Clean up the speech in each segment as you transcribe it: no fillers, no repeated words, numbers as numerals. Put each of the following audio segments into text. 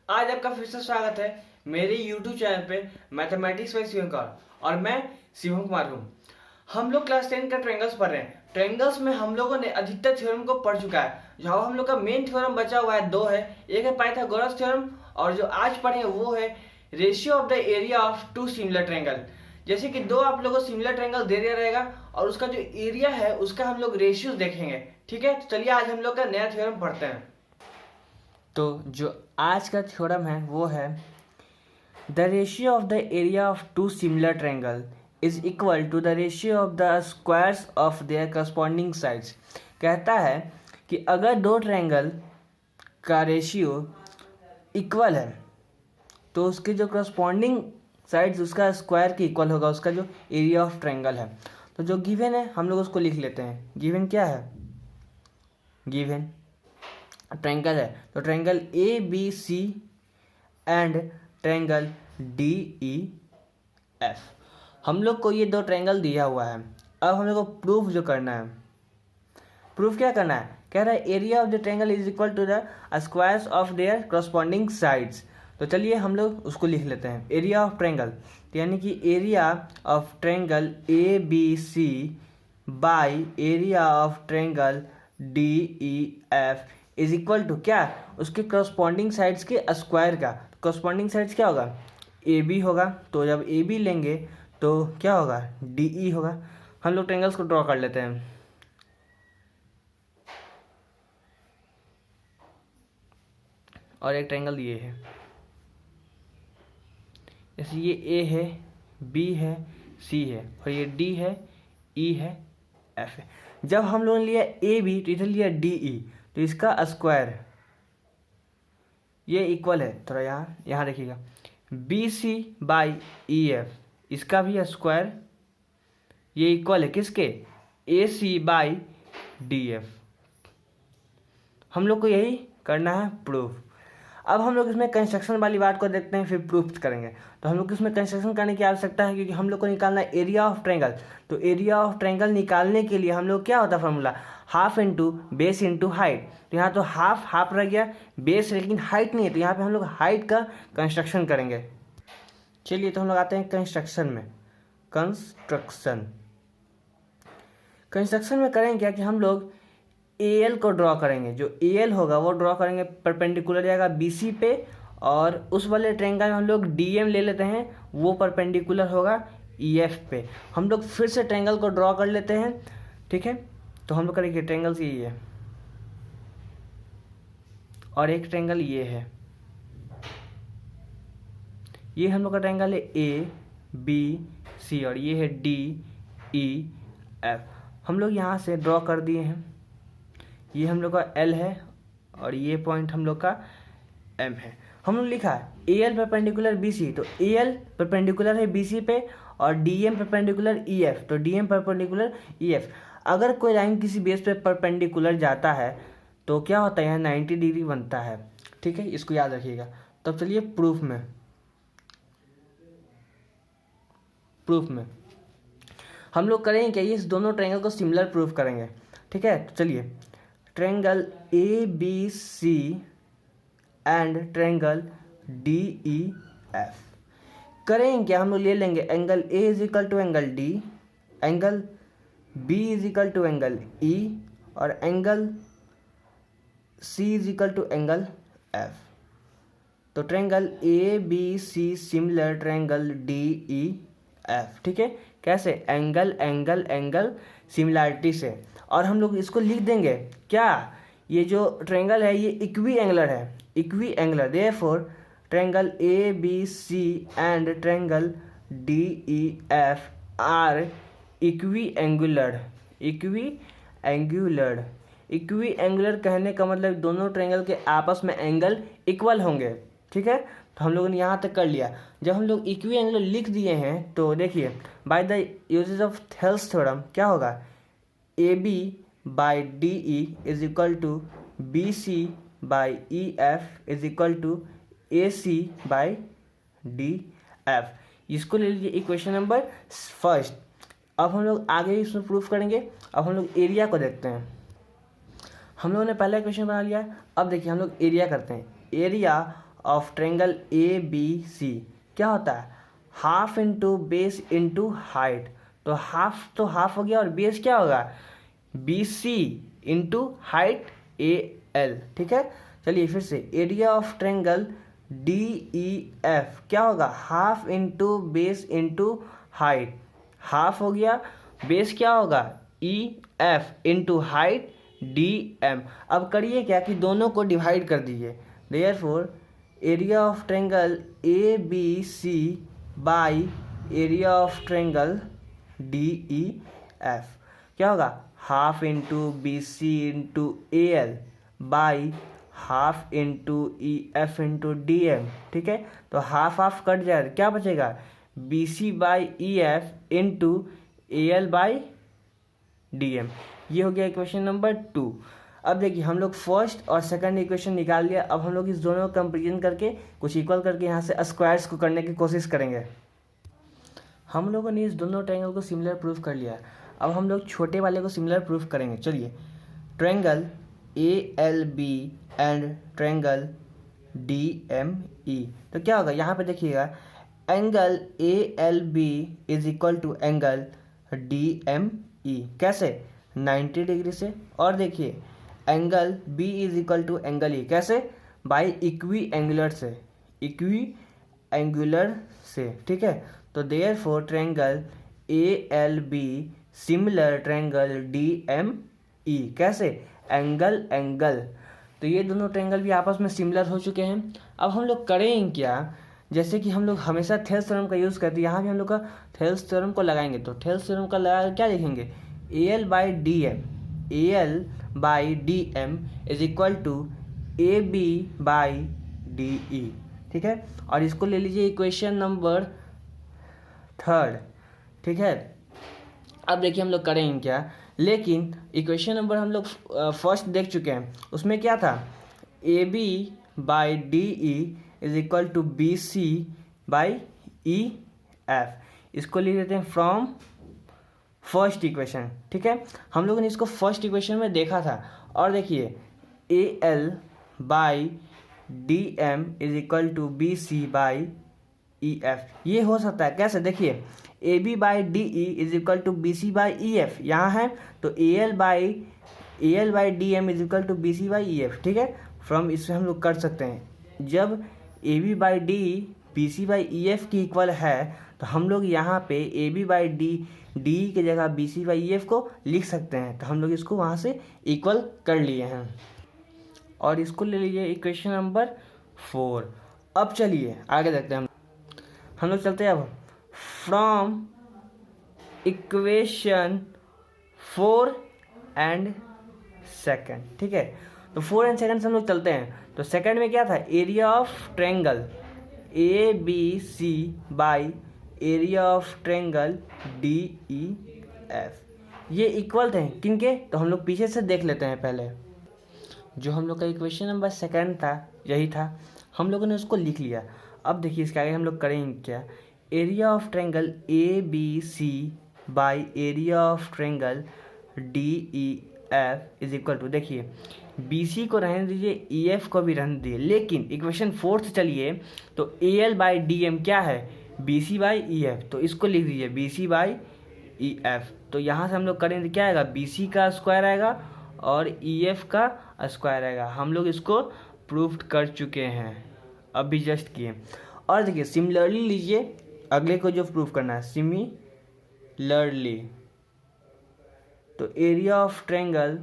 आज आपका फिर से स्वागत है मेरे YouTube चैनल पे मैथमेटिक्स बाय शिवम कुमार और मैं शिवम कुमार हूँ। हम लोग क्लास 10 का ट्रायंगल्स पढ़ रहे हैं। ट्रायंगल्स में हम लोगों ने अधिकतर थ्योरम को पढ़ चुका है। जो हम लोग का मेन थ्योरम बचा हुआ है दो है, एक है पाइथागोरस थ्योरम और जो आज पढ़े वो है ratio of the area of two similar triangle. जैसे कि दो आप लोगों को सिमिलर ट्रायंगल दे दिया रहेगा और उसका जो एरिया है उसका हम लोग रेशियोज देखेंगे। ठीक है, तो चलिए आज हम लोग का नया थ्योरम पढ़ते हैं। तो जो आज का थ्योरम है वो है the ratio of the area of two similar triangle is equal to the ratio of the squares of their corresponding sides. कहता है कि अगर दो ट्रायंगल का रेशियो इक्वल है तो उसके जो करस्पॉन्डिंग साइड्स उसका स्क्वायर के इक्वल होगा, उसका जो एरिया ऑफ ट्रायंगल है। तो जो गिवन है हम लोग उसको लिख लेते हैं। गिवन क्या है? गिवन ट्रायंगल है तो triangle A B C and triangle D E F. हम लोग को ये दो ट्रायंगल दिया हुआ है। अब हम लोग को प्रूफ जो करना है, प्रूफ क्या करना है? कह रहा है area of the triangle is equal to the squares of their corresponding sides. तो चलिए हम लोग उसको लिख लेते हैं। एरिया ऑफ ट्रायंगल तो यानी कि area of triangle A B C by area of triangle D E F is equal to क्या? उसके करस्पॉन्डिंग साइड्स के स्क्वायर का। करस्पॉन्डिंग साइड्स क्या होगा? ए बी होगा। तो जब ए बी लेंगे तो क्या होगा? डी ई होगा। हम लोग ट्रायंगल्स को ड्रॉ कर लेते हैं। और एक ट्रायंगल ये है, जैसे ये ए है, बी है, सी है और ये डी है, ई है, एफ है। जब हम लोगों ने लिया ए बी तो इधर लिया डी ई, तो इसका स्क्वायर ये इक्वल है। थोड़ा यहाँ देखिएगा, B C by E F, इसका भी स्क्वायर ये इक्वल है किसके? A C by D F. हम लोग को यही करना है प्रूफ। अब हम लोग इसमें कंस्ट्रक्शन वाली बात को देखते हैं, फिर प्रूफ करेंगे। तो हम लोग इसमें कंस्ट्रक्शन करने की आवश्यकता है क्योंकि हम लोग को निकालना है एरिया ऑफ ट्रायंगल। तो एरिया ऑफ ट्रायंगल निकालने के लिए हम लोग क्या होता है formula? Half into base into height. तो यहाँ तो हाफ हाफ रह गया, बेस लेकिन हाइट नहीं है, तो यहाँ पे हम लोग हाइट का कंस्ट्रक्शन करेंगे। चलिए तो हम लोग आते हैं कंस्ट्रक्शन में। कंस्ट्रक्शन में करेंगे क्या कि हम लोग एल को ड्रॉ करेंगे। जो एल होगा वो ड्रॉ करेंगे परपेंडिकुलर जाएगा बीसी पे, और उस वाले ट्रायंगल में हम लोग डीएम ले लेते हैं, वो परपेंडिकुलर होगा ईएफ पे। हम लोग फिर से ट्रायंगल को ड्रॉ कर लेते हैं। ठीक है, तो हम लोग करेंगे ट्रायंगल्स ये है और एक ट्रायंगल ये है। ये हम लोग का ट्रायंगल है ए बी सी और ये है डी ई एफ। हम लोग यहाँ से ड्रॉ कर दिए हैं। ये हम लोग का एल है और ये पॉइंट हम लोग का एम है। हम लोग लिखा है A L perpendicular B C, तो ए एल परपेंडिकुलर है बी सी पे और D M perpendicular E F, तो D M perpendicular E F. अगर कोई लाइन किसी बेस पे परपेंडिकुलर जाता है तो क्या होता है? यहाँ 90 डिग्री बनता है। ठीक है, इसको याद रखिएगा। तब चलिए प्रूफ में हम लोग करेंगे क्या? इस दोनों ट्रायंगल को सिमिलर प्रूफ करेंगे। ठीक है, तो चलिए triangle A B C and triangle D E F करेंगे क्या? हम लोग ले लेंगे angle A is equal to angle D, angle B is equal to angle E और angle C is equal to angle F. तो triangle A B C similar triangle D E F. ठीक है, कैसे? एंगल एंगल एंगल सिमिलैरिटी से। और हम लोग इसको लिख देंगे क्या? ये जो ट्रायंगल है ये इक्वी एंगुलर है, equiangular. Therefore triangle A B C and triangle D E F are equiangular. Equiangular कहने का मतलब दोनों ट्रायंगल के आपस में एंगल इक्वल होंगे। ठीक है, तो हम लोगों ने यहाँ तक कर लिया। जब हम लोग इक्वी एंगुलर लिख दिए हैं तो देखिए by the uses of Thales theorem क्या होगा? A B by D E is equal to B C by E F is equal to A C by D F. इसको ले लीजिए इक्वेशन नंबर फर्स्ट। अब हम लोग आगे इसमें प्रूफ करेंगे। अब हम लोग एरिया को देखते हैं। हम लोगों ने पहला इक्वेशन बना लिया। अब देखिए हम लोग एरिया करते हैं। Area of triangle A B C क्या होता है, half into base into height. तो हाफ हो गया और बेस क्या होगा, B C into height A L. ठीक है, चलिए फिर से, area of triangle D E F क्या होगा, half into base into height. Half हो गया, बेस क्या होगा E F into height D M. अब करिए क्या कि दोनों को डिवाइड कर दीजिए। Therefore area of triangle A B C by area of triangle D E F क्या होगा, half into B C into A L by half into E F into D M. ठीक है, तो हाफ हाफ कट जाए, क्या बचेगा, B C by E F into A L by D M. ये हो गया इक्वेशन नंबर 2। अब देखिए हम लोग फर्स्ट और सेकंड इक्वेशन निकाल लिया। अब हम लोग इस दोनों का कंपेरिजन करके कुछ इक्वल करके यहाँ से स्क्वायर्स को करने की कोशिश करेंगे। हम लोगों ने इस दोनों ट्रायंगल को सिमिलर प्रूफ कर लिया। अब हम लोग छोटे वाले को सिमिलर प्रूफ करेंगे। चलिए, triangle A L B and triangle D M E. तो क्या होगा, यहाँ पे देखिएगा, angle A L B is equal to angle D M E. कैसे, 90 डिग्री से। और देखिए angle B is equal to angle E, कैसे, बाई इक्वी एंगुलर से, इक्वी एंगुलर से। ठीक है, तो therefore triangle A L B similar triangle D M E, कैसे, एंगल एंगल। तो ये दोनों ट्रायंगल भी आपस में सिमिलर हो चुके हैं। अब हम लोग करेंगे क्या, जैसे कि हम लोग हमेशा थेल्स थ्योरम का यूज़ करते हैं, यहाँ भी हम लोग का थेल्स थ्योरम को लगाएंगे। तो थेल्स थ्योरम का लगा क्या लिखेंगे, A L by D M, A L by D M is equal to A B by D E. ठीक है, और इसको ले लीजिए इक्वेशन नंबर 3। ठीक है, अब देखिए हम लोग करेंगे क्या, लेकिन इक्वेशन नंबर हम लोग फर्स्ट देख चुके हैं, उसमें क्या था, A B by D E is equal to B C by E F. इसको लिख देते हैं फ्रॉम फर्स्ट इक्वेशन। ठीक है, हम लोगों ने इसको फर्स्ट इक्वेशन में देखा था। और देखिए A L by D M is equal to B C by E F. ये हो सकता है कैसे, देखिए A B by D E is equal to B C by E F यहाँ है, तो A L by D M is equal to B C by E F. ठीक है, फ्रॉम इससे हम लोग कर सकते हैं, जब A B by D B C by E F की इक्वल है तो हम लोग यहाँ पे ए बी बाई डी की जगह B C by E F को लिख सकते हैं। तो हम लोग इसको वहाँ से इक्वल कर लिए हैं और इसको ले लीजिए इक्वेशन नंबर 4। अब चलिए आगे देखते हैं, हम लोग चलते हैं अब फ्रॉम इक्वेशन 4 एंड सेकंड। ठीक है, तो 4 एंड सेकंड से हम लोग चलते हैं। तो सेकंड में क्या था, area of triangle A B C by area of triangle D E F. ये इक्वल थे किनके, तो हम लोग पीछे से देख लेते हैं। पहले जो हम लोग का इक्वेशन नंबर सेकंड था यही था, हम लोगों ने उसको लिख लिया। अब देखिए इसके आगे हम लोग करेंगे क्या, area of triangle A B C by area of triangle D E F is equal to, देखिए बी सी को रहने दीजिए, ई एफ को भी रहने दीजिए, लेकिन इक्वेशन 4 से चलिए तो A L by D M क्या है, B C by E F. तो इसको लिख दीजिए B C by E F. तो यहाँ से हम लोग करेंगे क्या आएगा, बी सी का स्क्वायर आएगा और ई एफ का स्क्वायर आएगा। हम लोग इसको प्रूव कर चुके हैं, अभी जस्ट किए। और देखिए सिमिलरली लीजिए, अगले को जो प्रूव करना है सिमिलरली, तो area of triangle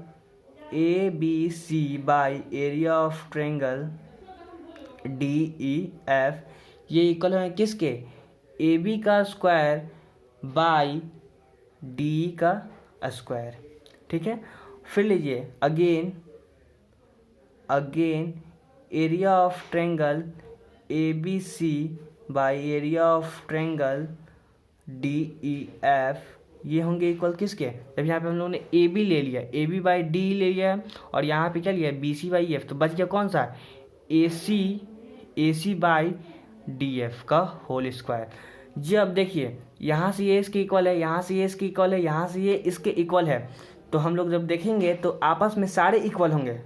A B C by area of triangle D E F, ये इक्वल है किसके, ए बी का स्क्वायर बाई डी का स्क्वायर। ठीक है, फिर लीजिए again area of triangle A B C by area of triangle D E F, ये होंगे इक्वल किसके, जब यहाँ पे हम लोगों ने ए बी ले लिया, ए बी बाई डी ले लिया है, और यहाँ पे क्या लिया बी सी बाई एफ, तो बच गया कौन सा, ए सी बाई डी एफ का होल स्क्वायर। जी अब देखिए यहाँ से ये इसके इक्वल है, यहाँ से ये इसके इक्वल है, यहाँ से ये इसके इक्वल है, तो हम लोग जब देखेंगे तो आपस में सारे इक्वल होंगे।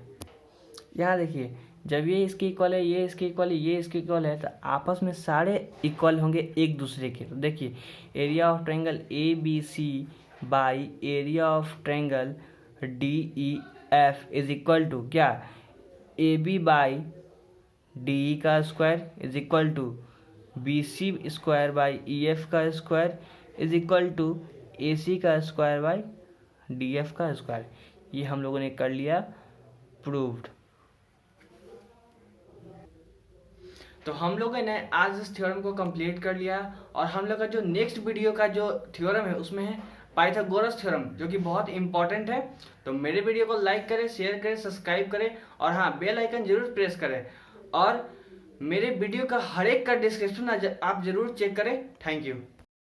यहाँ देखिए जब ये इसके इक्वल है, ये इसके इक्वल है, ये इसके इक्वल है, तो आपस में सारे इक्वल होंगे एक दूसरे के। तो देखिए area of triangle A B C by area of triangle D E F is equal to क्या, A B by D E का square is equal to B C square by E F का square is equal to A C का square by D F का square. ये हम लोगों ने कर लिया प्रूव्ड। तो हम लोगों ने आज इस थ्योरम को कंप्लीट कर लिया और हम लोग का जो नेक्स्ट वीडियो का जो थ्योरम है उसमें है पाइथागोरस थ्योरम, जो कि बहुत इंपॉर्टेंट है। तो मेरे वीडियो को लाइक करें, शेयर करें, सब्सक्राइब करें और हाँ बेल आइकन जरूर प्रेस करें। और मेरे वीडियो का हर एक का डिस्क्रिप्शन आप जरूर चेक करें। Thank you.